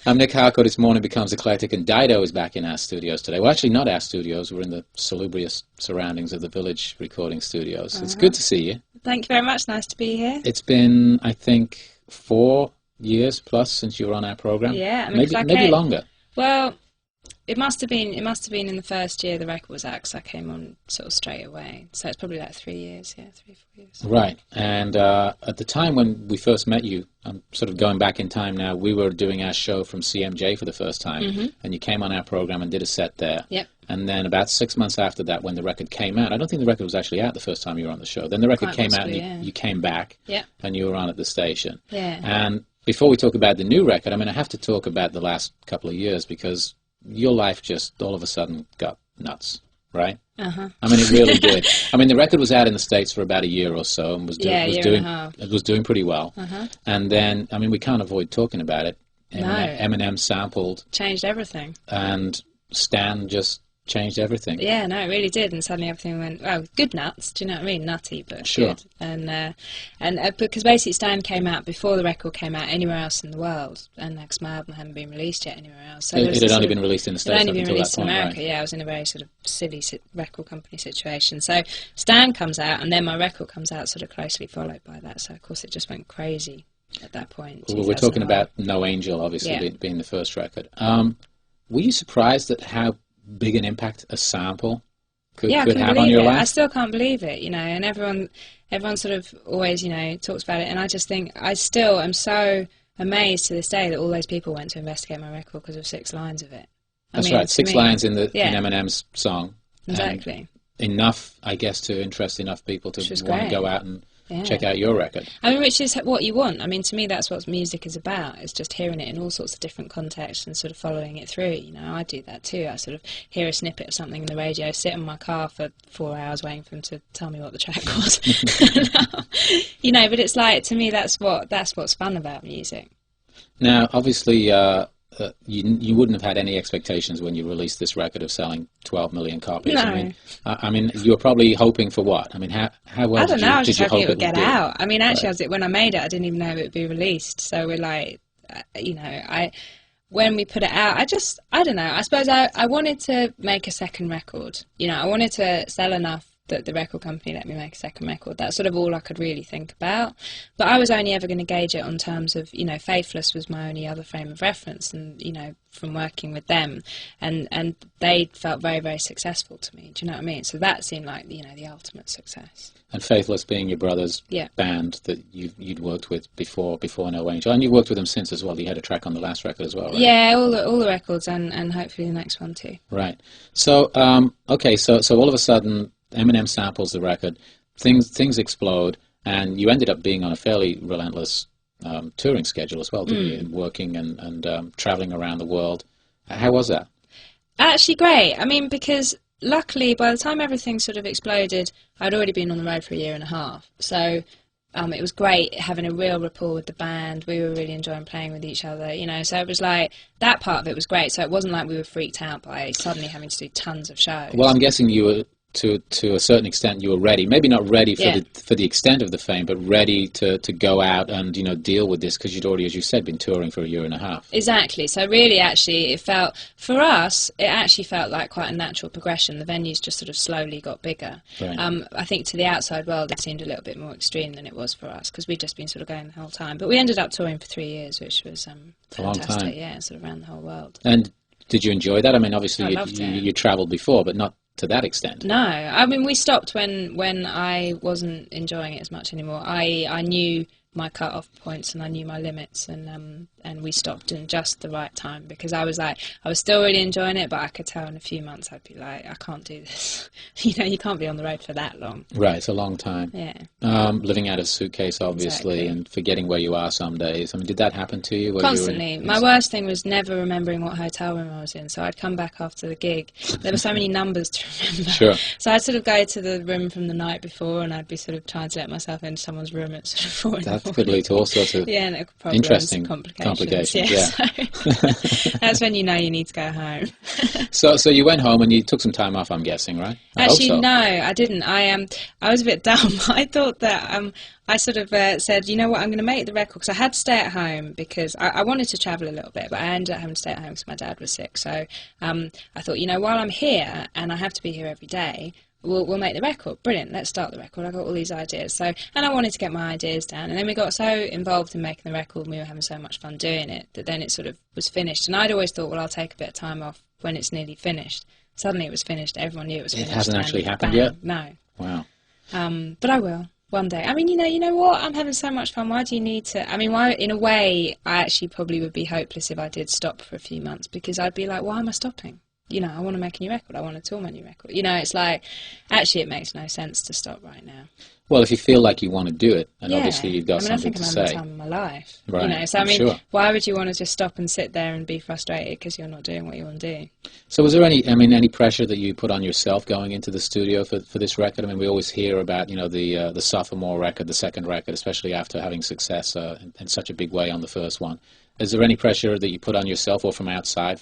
I'm Nic Harcourt. This morning Becomes Eclectic, and Dido is back in our studios today. Well, actually, not our studios. We're in the salubrious surroundings of the Village recording studios. It's good to see you. Thank you very much. Nice to be here. It's been, I think, 4 years plus since you were on our program. Yeah, I mean, maybe longer. Well, it must have been in the first year the record was out, because I came on sort of straight away. So it's probably like 3 years, 3, 4 years. Right, and at the time when we first met you, I'm sort of going back in time now, we were doing our show from CMJ for the first time, and you came on our program and did a set there. Yep. And then about 6 months after that, when the record came out, I don't think the record was actually out the first time you were on the show. Then the record came out and you came back, and you were on at the station. Yeah. And before we talk about the new record, I mean, I have to talk about the last couple of years, because your life just all of a sudden got nuts, right? Uh-huh. I mean, it really did. I mean, the record was out in the States for about a year or so, and was doing pretty well. Uh-huh. And then, I mean, we can't avoid talking about it. No. Eminem sampled. Changed everything. And Stan just changed everything. Yeah, no, it really did, and suddenly everything went, well, good nuts, do you know what I mean? Nutty, but sure. Good. And because basically Stan came out before the record came out anywhere else in the world, and because my album hadn't been released yet anywhere else. So it had only been released in the States. It had only been released in America, right? yeah. I was in a very sort of silly record company situation. So Stan comes out, and then my record comes out sort of closely followed by that, so of course it just went crazy at that point. Well, we're talking about No Angel, obviously, being the first record. Were you surprised at how big an impact a sample could have on your life? I still can't believe it, you know, and everyone sort of always, you know, talks about it, and I just think I still am so amazed to this day that all those people went to investigate my record because of 6 lines of it. That's right, 6 lines in Eminem's song. Exactly. Enough, I guess, to interest enough people to want to go out and check out your record. I mean, which is what you want. I mean, to me, that's what music is about. It's just hearing it in all sorts of different contexts and sort of following it through. You know, I do that too. I sort of hear a snippet of something in the radio, sit in my car for 4 hours waiting for them to tell me what the track was. You know, but it's like, to me, that's what's fun about music. Now, obviously, you wouldn't have had any expectations when you released this record of selling 12 million copies. No. I mean, you were probably hoping for what? I mean, how well I don't know. I was just hoping it would get do? out. I mean, actually, when I made it, I didn't even know it would be released. So we're like, you know, when we put it out, I don't know. I suppose I wanted to make a second record. You know, I wanted to sell enough that the record company let me make a second record. That's sort of all I could really think about. But I was only ever going to gauge it on terms of, you know, Faithless was my only other frame of reference, and, you know, from working with them, and they felt very, very successful to me. Do you know what I mean? So that seemed like, you know, the ultimate success. And Faithless being your brother's band that you'd worked with before No Angel, and you've worked with them since as well. You had a track on the last record as well, right? Yeah, all the records, and hopefully the next one too. Right. So okay, so all of a sudden Eminem samples the record, things explode, and you ended up being on a fairly relentless touring schedule as well, didn't you? And working and traveling around the world. How was that? Actually, great. I mean, because luckily, by the time everything sort of exploded, I'd already been on the road for 1.5 years. So it was great having a real rapport with the band. We were really enjoying playing with each other, you know. So it was like, that part of it was great. So it wasn't like we were freaked out by suddenly having to do tons of shows. Well, I'm guessing you were, to a certain extent, you were ready. Maybe not ready for the extent of the fame, but ready to go out and, you know, deal with this, because you'd already, as you said, been touring for 1.5 years. Exactly. So really, actually, it felt, for us, it actually felt like quite a natural progression. The venues just sort of slowly got bigger. Right. I think to the outside world, it seemed a little bit more extreme than it was for us, because we'd just been sort of going the whole time. But we ended up touring for 3 years, which was fantastic. A long time. Yeah, sort of around the whole world. And did you enjoy that? I mean, obviously, you travelled before, but not to that extent. No, I mean, we stopped when I wasn't enjoying it as much anymore. I knew my cut-off points and I knew my limits, and we stopped in just the right time, because I was still really enjoying it, but I could tell in a few months I'd be like, I can't do this. You know, you can't be on the road for that long. Right, it's a long time. Yeah. Living out of a suitcase, obviously, and forgetting where you are some days. I mean, did that happen to you? Constantly. My worst thing was never remembering what hotel room I was in, so I'd come back after the gig. There were so many numbers to remember. Sure. So I'd sort of go to the room from the night before, and I'd be sort of trying to let myself into someone's room at sort of 4 in the that could lead to all sorts of interesting complications. Yeah. So that's when you know you need to go home. So you went home and you took some time off, I'm guessing, right? Actually, no, I didn't. I was a bit dumb. I thought that I sort of said, you know what, I'm going to make the record, because I had to stay at home because I wanted to travel a little bit, but I ended up having to stay at home because my dad was sick. So I thought, you know, while I'm here and I have to be here every day, we'll make the record. Brilliant, let's start the record. I got all these ideas. So, and I wanted to get my ideas down. And then we got so involved in making the record and we were having so much fun doing it that then it sort of was finished. And I'd always thought, well, I'll take a bit of time off when it's nearly finished. Suddenly it was finished. Everyone knew it was finished. It hasn't actually happened yet? No. Wow. But I will. One day. I mean, you know what? I'm having so much fun. Why do you need to? I mean, why? In a way, I actually probably would be hopeless if I did stop for a few months, because I'd be like, why am I stopping? You know, I want to make a new record. I want to tour my new record. You know, it's like, actually, it makes no sense to stop right now. Well, if you feel like you want to do it, and obviously you've got something to say. I think I'm having the time of my life. Right. You know, so I mean, why would you want to just stop and sit there and be frustrated because you're not doing what you want to do? So was there any pressure that you put on yourself going into the studio for this record? I mean, we always hear about, you know, the sophomore record, the second record, especially after having success in such a big way on the first one. Is there any pressure that you put on yourself, or from the outside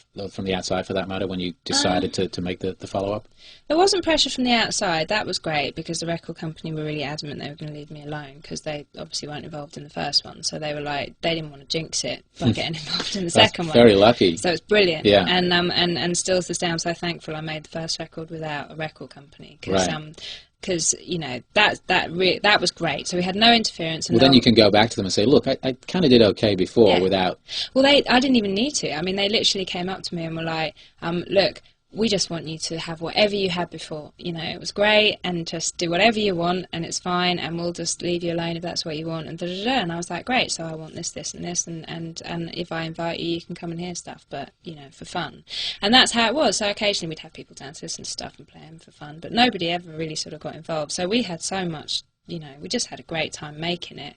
for that matter, when you decided to make the follow-up? There wasn't pressure from the outside. That was great, because the record company were really adamant they were going to leave me alone, because they obviously weren't involved in the first one. So they were like, they didn't want to jinx it by getting involved in the second one. Very lucky. So it's brilliant. Yeah. And still to this day, I'm so thankful I made the first record without a record company, because you know, that was great. So we had no interference. And then you can go back to them and say, look, I kind of did okay before without... Well, I didn't even need to. I mean, they literally came up to me and were like, look, we just want you to have whatever you had before. You know, it was great, and just do whatever you want, and it's fine, and we'll just leave you alone if that's what you want, and da-da-da. And I was like, great, so I want this, this, and this, and if I invite you, you can come and hear stuff, but, you know, for fun. And that's how it was. So occasionally we'd have people down to listen to stuff and play them for fun, but nobody ever really sort of got involved. So we had so much, you know, we just had a great time making it.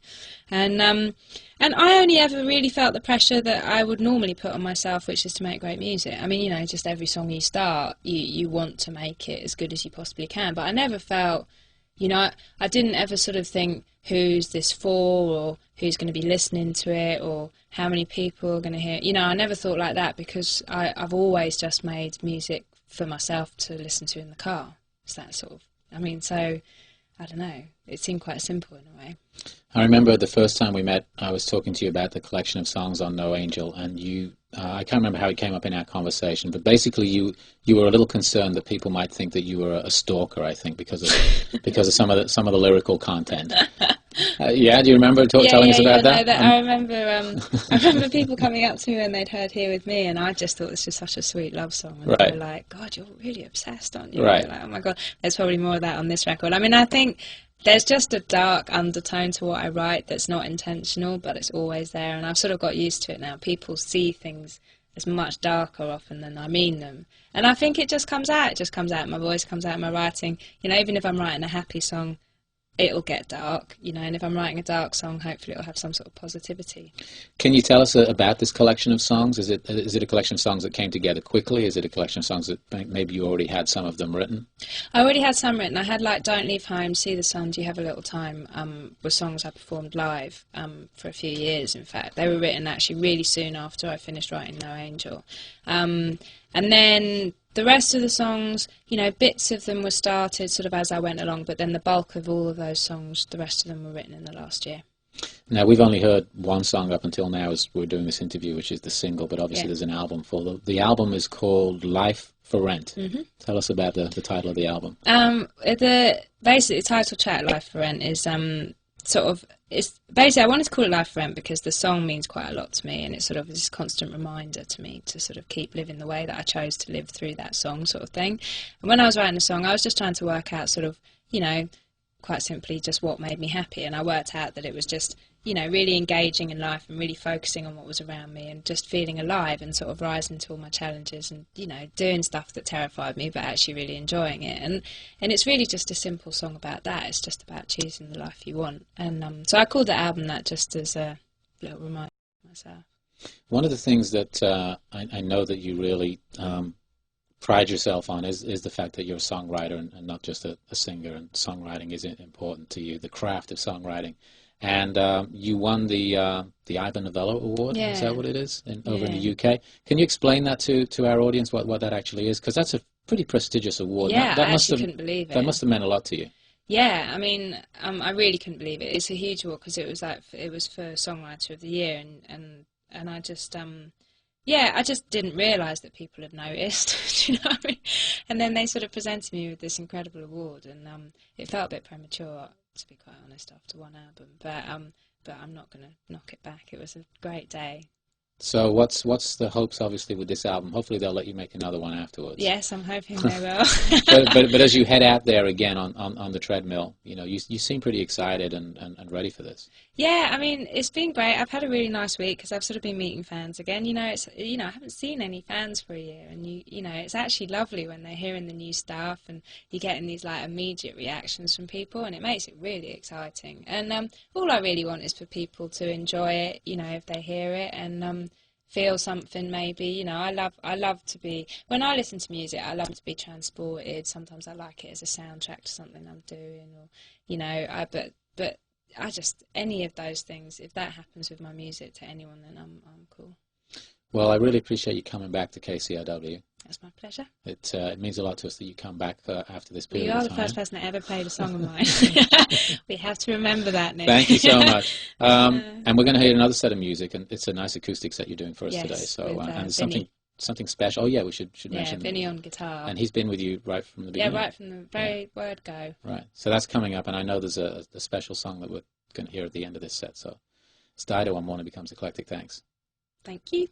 And I only ever really felt the pressure that I would normally put on myself, which is to make great music. I mean, you know, just every song you start, you want to make it as good as you possibly can. But I never felt, you know, I didn't ever sort of think, who's this for, or who's going to be listening to it, or how many people are going to hear it. You know, I never thought like that, because I've always just made music for myself to listen to in the car. It's that sort of, I mean, so... I don't know. It seemed quite simple in a way. I remember the first time we met, I was talking to you about the collection of songs on No Angel, and you, I can't remember how it came up in our conversation, but basically you were a little concerned that people might think that you were a stalker, I think, because of some of the lyrical content. Do you remember telling us about that? No, I remember people coming up to me when they'd heard Here With Me, and I just thought this was such a sweet love song. And they were like, God, you're really obsessed, aren't you? Right. Like, oh my God, there's probably more of that on this record. I mean, I think there's just a dark undertone to what I write that's not intentional, but it's always there, and I've sort of got used to it now. People see things as much darker often than I mean them. And I think it just comes out. It just comes out in my voice, comes out in my writing. You know, even if I'm writing a happy song, it'll get dark, you know, and if I'm writing a dark song, hopefully it'll have some sort of positivity. Can you tell us about this collection of songs? Is it a collection of songs that came together quickly? Is it a collection of songs that maybe you already had some of them written? I already had some written. I had like Don't Leave Home, See the Sun, Do You Have a Little Time, were songs I performed live for a few years, in fact. They were written actually really soon after I finished writing No Angel. And then the rest of the songs, you know, bits of them were started sort of as I went along, but then the bulk of all of those songs, the rest of them were written in the last year. Now, we've only heard one song up until now as we're doing this interview, which is the single, but obviously there's an album full. The album is called Life for Rent. Mm-hmm. Tell us about the title of the album. Basically, the title track, Life for Rent, is it's basically, I wanted to call it Life for Rent because the song means quite a lot to me, and it's sort of this constant reminder to me to sort of keep living the way that I chose to live through that song, sort of thing. And when I was writing the song, I was just trying to work out sort of, you know, quite simply just what made me happy, and I worked out that it was just, you know, really engaging in life and really focusing on what was around me and just feeling alive and sort of rising to all my challenges and, you know, doing stuff that terrified me but actually really enjoying it. And it's really just a simple song about that. It's just about choosing the life you want. And so I called the album that just as a little reminder of myself. One of the things that I know that you really pride yourself on is the fact that you're a songwriter and not just a singer, and songwriting is important to you, the craft of songwriting. and you won the Ivor Novello Award. Yeah. Is that what it is over in the UK? Can you explain that to our audience, what that actually is? Because that's a pretty prestigious award. Yeah, that I must actually have, couldn't believe it. That must have meant a lot to you. Yeah, I mean, I really couldn't believe it. It's a huge award because it was for Songwriter of the Year, and I just I just didn't realise that people had noticed. Do you know what I mean? And then they sort of presented me with this incredible award, and it felt a bit premature, to be quite honest, after one album. But I'm not going to knock it back. It was a great day. So what's the hopes, obviously, with this album? Hopefully they'll let you make another one afterwards. Yes, I'm hoping they will. but as you head out there again on the treadmill, you seem pretty excited and ready for this. Yeah, I mean, it's been great. I've had a really nice week because I've sort of been meeting fans again. I haven't seen any fans for a year, and it's actually lovely when they're hearing the new stuff and you're getting these like immediate reactions from people, and it makes it really exciting. And all I really want is for people to enjoy it, if they hear it, and feel something maybe. I love to be, when I listen to music, I love to be transported. Sometimes I like it as a soundtrack to something I'm doing, or but I just, any of those things, if that happens with my music to anyone, then I'm cool. Well, I really appreciate you coming back to KCRW. That's my pleasure. It means a lot to us that you come back after this period of time. You are the first person that ever played a song of mine. We have to remember that, Nick. Thank you so much. And we're going to hear another set of music, and it's a nice acoustic set you're doing for us today. So with, and Vinny. something special. Oh yeah, we should mention. Yeah, Vinny on guitar. And he's been with you right from the beginning. Yeah, right from the very word go. Right. So that's coming up, and I know there's a special song that we're going to hear at the end of this set. So it's Dido on Warner Becomes Eclectic. Thanks. Thank you.